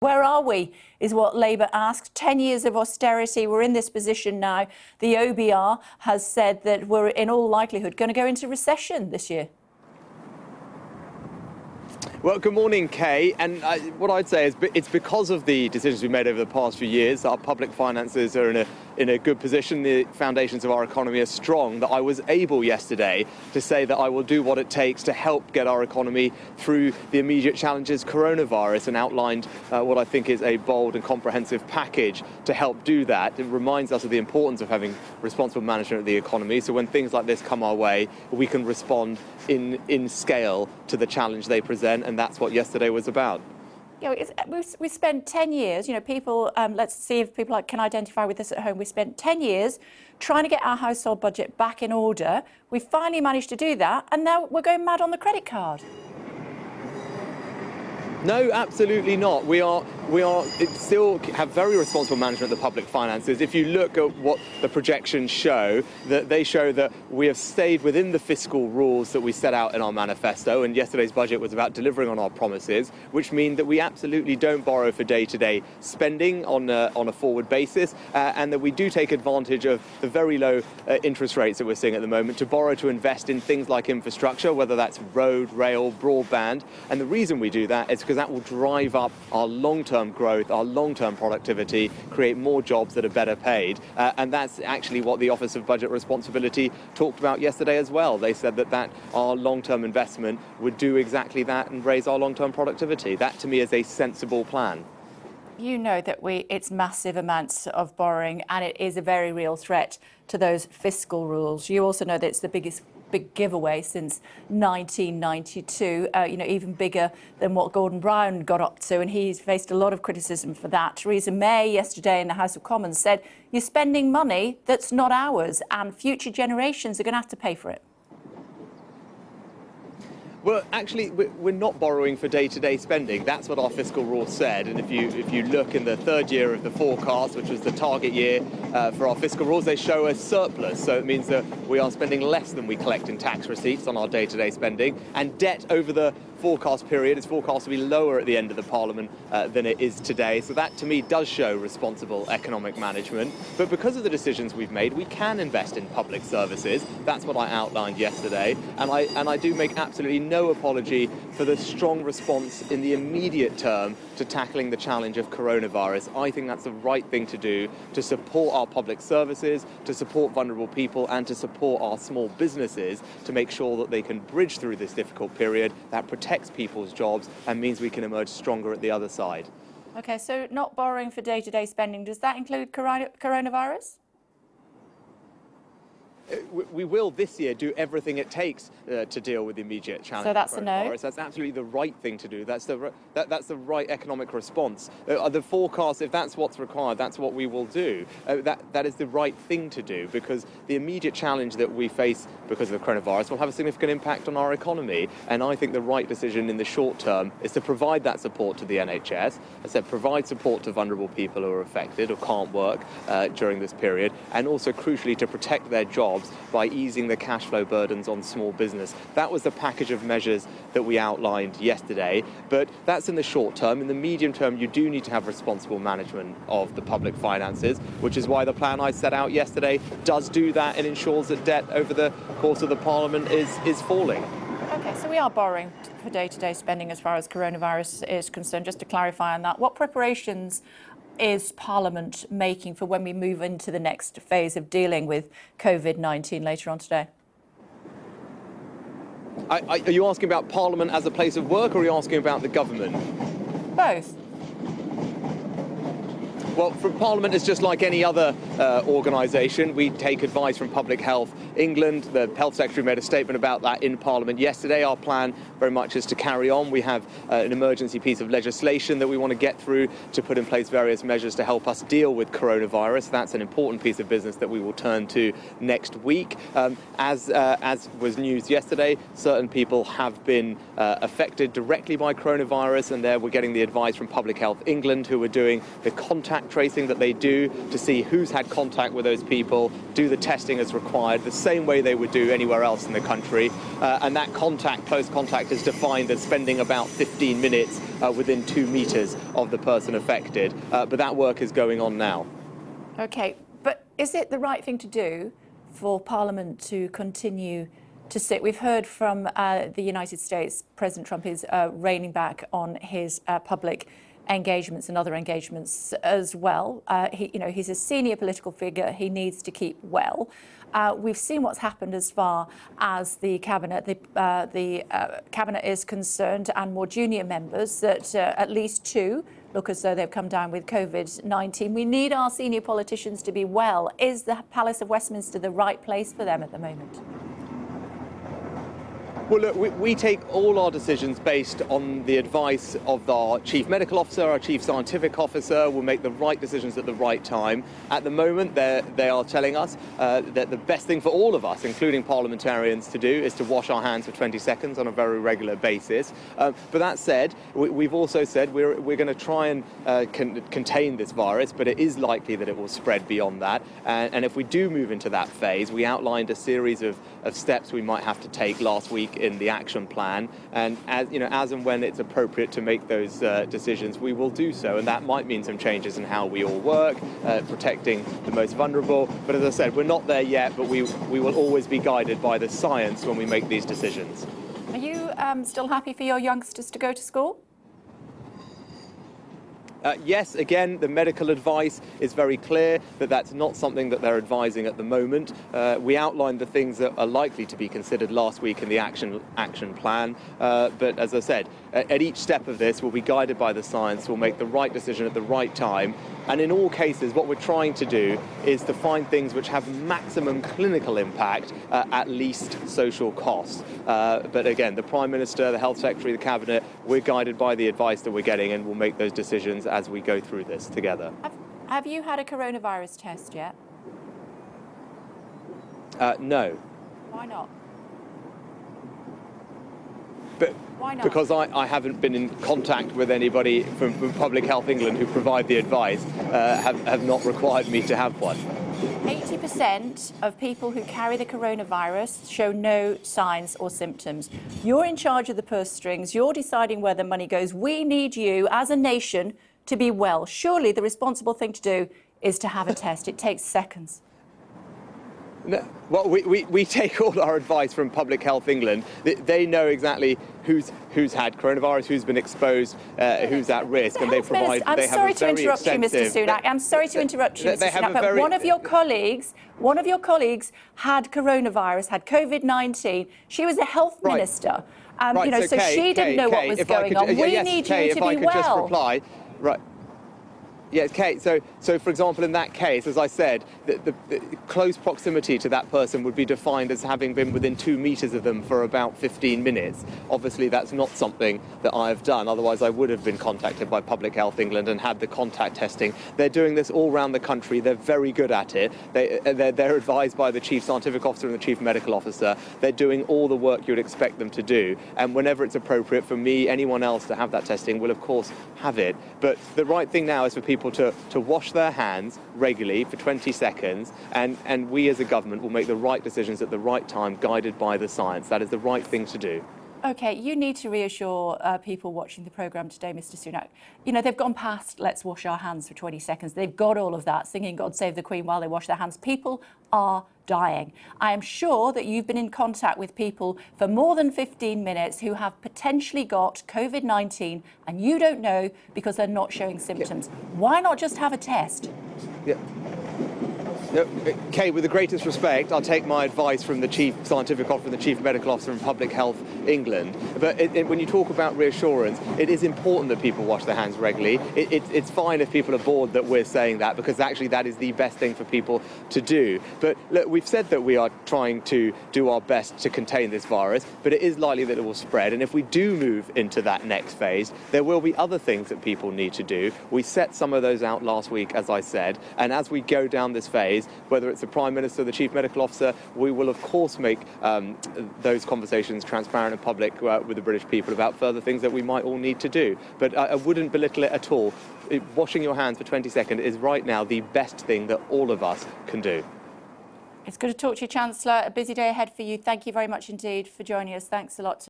Where are we, is what Labour asked. 10 years of austerity. We're in this position now. The OBR has said that we're, in all likelihood, going to go into recession this year. Well, good morning, Kay. And what I'd say is it's because of the decisions we've made over the past few years. Our public finances are in a good position. The foundations of our economy are strong, that I was able yesterday to say that I will do what it takes to help get our economy through the immediate challenges coronavirus, and outlined what I think is a bold and comprehensive package to help do that. It reminds us of the importance of having responsible management of the economy, so when things like this come our way, we can respond in scale to the challenge they present, and that's what yesterday was about. You know, we spent 10 years, you know, people, let's see if people can identify with this at home. We spent 10 years trying to get our household budget back in order. We finally managed to do that, and now we're going mad on the credit card. No, absolutely not. We still have very responsible management of the public finances. If you look at what the projections show, that they show that we have stayed within the fiscal rules that we set out in our manifesto, and yesterday's budget was about delivering on our promises, which mean that we absolutely don't borrow for day-to-day spending on a forward basis, and that we do take advantage of the very low interest rates that we're seeing at the moment to borrow to invest in things like infrastructure, whether that's road, rail, broadband. And the reason we do that is because that will drive up our long-term growth, our long-term productivity, create more jobs that are better paid. And that's actually what the Office of Budget Responsibility talked about yesterday as well. They said that our long-term investment would do exactly that and raise our long-term productivity. That, to me, is a sensible plan. You know that it's massive amounts of borrowing, and it is a very real threat to those fiscal rules. You also know that it's the big giveaway since 1992, you know, even bigger than what Gordon Brown got up to, and he's faced a lot of criticism for that. Theresa May yesterday in the House of Commons said, you're spending money that's not ours, and future generations are going to have to pay for it. Well, actually, we're not borrowing for day-to-day spending. That's what our fiscal rules said. And if you look in the third year of the forecast, which was the target year for our fiscal rules, they show a surplus. So it means that we are spending less than we collect in tax receipts on our day-to-day spending. And debt over the forecast period is forecast to be lower at the end of the Parliament than it is today. So that, to me, does show responsible economic management. But because of the decisions we've made, we can invest in public services. That's what I outlined yesterday. And I do make absolutely no apology for the strong response in the immediate term to tackling the challenge of coronavirus. I think that's the right thing to do to support our public services, to support vulnerable people, and to support our small businesses to make sure that they can bridge through this difficult period that protects people's jobs and means we can emerge stronger at the other side. OK, so not borrowing for day-to-day spending, does that include coronavirus? We will this year do everything it takes to deal with the immediate challenge. So that's a no? That's absolutely the right thing to do. That's the right economic response. The forecast, if that's what's required, that's what we will do. That is the right thing to do, because the immediate challenge that we face because of the coronavirus will have a significant impact on our economy. And I think the right decision in the short term is to provide that support to the NHS. As I said, provide support to vulnerable people who are affected or can't work during this period, and also crucially to protect their jobs by easing the cash flow burdens on small business. That was the package of measures that we outlined yesterday, but that's in the short term. In the medium term, you do need to have responsible management of the public finances, which is why the plan I set out yesterday does do that and ensures that debt over the course of the Parliament is falling. OK, so we are borrowing for day-to-day spending as far as coronavirus is concerned. Just to clarify on that, what preparations is Parliament making for when we move into the next phase of dealing with COVID-19 later on today? Are you asking about Parliament as a place of work, or are you asking about the government? Both. Well, from Parliament, it's just like any other organisation. We take advice from Public Health England. The Health Secretary made a statement about that in Parliament yesterday. Our plan very much is to carry on. We have an emergency piece of legislation that we want to get through to put in place various measures to help us deal with coronavirus. That's an important piece of business that we will turn to next week. As was news yesterday, certain people have been affected directly by coronavirus, and there we're getting the advice from Public Health England, who are doing the contact contact tracing that they do to see who's had contact with those people, do the testing as required, the same way they would do anywhere else in the country. And that close contact is defined as spending about 15 minutes within 2 meters of the person affected. But that work is going on now. OK, but is it the right thing to do for Parliament to continue to sit? We've heard from the United States, President Trump is reining back on his public engagements and other engagements as well. He's a senior political figure. He needs to keep well. We've seen what's happened as far as the cabinet. The cabinet is concerned, and more junior members, that at least 2 look as though they've come down with COVID-19. We need our senior politicians to be well. Is the Palace of Westminster the right place for them at the moment? Well, look, we take all our decisions based on the advice of our Chief Medical Officer, our Chief Scientific Officer. We'll make the right decisions at the right time. At the moment, they are telling us that the best thing for all of us, including parliamentarians, to do is to wash our hands for 20 seconds on a very regular basis. But that said, we've also said we're going to try and contain this virus, but it is likely that it will spread beyond that. And if we do move into that phase, we outlined a series of steps we might have to take last week in the action plan, and as and when it's appropriate to make those decisions, we will do so, and that might mean some changes in how we all work, protecting the most vulnerable. But as I said, we're not there yet, but we will always be guided by the science when we make these decisions. Are you still happy for your youngsters to go to school? Yes, again, the medical advice is very clear that that's not something that they're advising at the moment. We outlined the things that are likely to be considered last week in the action plan. But as I said, at each step of this, we'll be guided by the science. We'll make the right decision at the right time. And in all cases, what we're trying to do is to find things which have maximum clinical impact at least social cost. But again, the Prime Minister, the Health Secretary, the Cabinet, we're guided by the advice that we're getting, and we'll make those decisions as we go through this together. Have you had a coronavirus test yet? No. Why not? But why not? Because I haven't been in contact with anybody from Public Health England who provide the advice, have not required me to have one. 80% of people who carry the coronavirus show no signs or symptoms. You're in charge of the purse strings. You're deciding where the money goes. We need you as a nation to be well. Surely the responsible thing to do is to have a test. It takes seconds. No, well, we take all our advice from Public Health England. They know exactly who's had coronavirus, who's been exposed, who's at risk, and they provide. I'm sorry to interrupt you, Mr. Sunak. I'm sorry to interrupt you, Mr. Sunak. But one of your colleagues had coronavirus, had COVID-19. She was a health minister. So she didn't know what was going on. We need you to be well. Just reply, right. Yes, Kate. So for example, in that case, as I said, the close proximity to that person would be defined as having been within 2 meters of them for about 15 minutes. Obviously, that's not something that I have done. Otherwise, I would have been contacted by Public Health England and had the contact testing. They're doing this all around the country. They're very good at it. They're advised by the Chief Scientific Officer and the Chief Medical Officer. They're doing all the work you would expect them to do. And whenever it's appropriate for me, anyone else to have that testing will, of course, have it. But the right thing now is for people to wash their hands regularly for 20 seconds, and we as a government will make the right decisions at the right time, guided by the science. That is the right thing to do. OK, you need to reassure people watching the programme today, Mr. Sunak. They've gone past let's wash our hands for 20 seconds. They've got all of that, singing God Save the Queen while they wash their hands. People are dying. I am sure that you've been in contact with people for more than 15 minutes who have potentially got COVID-19 and you don't know because they're not showing symptoms. Why not just have a test? Yeah. No, Kay, with the greatest respect, I'll take my advice from the Chief Scientific Officer and the Chief Medical Officer from Public Health England. But when you talk about reassurance, it is important that people wash their hands regularly. It's fine if people are bored that we're saying that, because actually that is the best thing for people to do. But look, we've said that we are trying to do our best to contain this virus, but it is likely that it will spread. And if we do move into that next phase, there will be other things that people need to do. We set some of those out last week, as I said, and as we go down this phase, ways, whether it's the Prime Minister or the Chief Medical Officer, we will of course make those conversations transparent and public with the British people about further things that we might all need to do. But I wouldn't belittle it at all. Washing your hands for 20 seconds is right now the best thing that all of us can do. It's good to talk to you, Chancellor. A busy day ahead for you. Thank you very much indeed for joining us. Thanks a lot.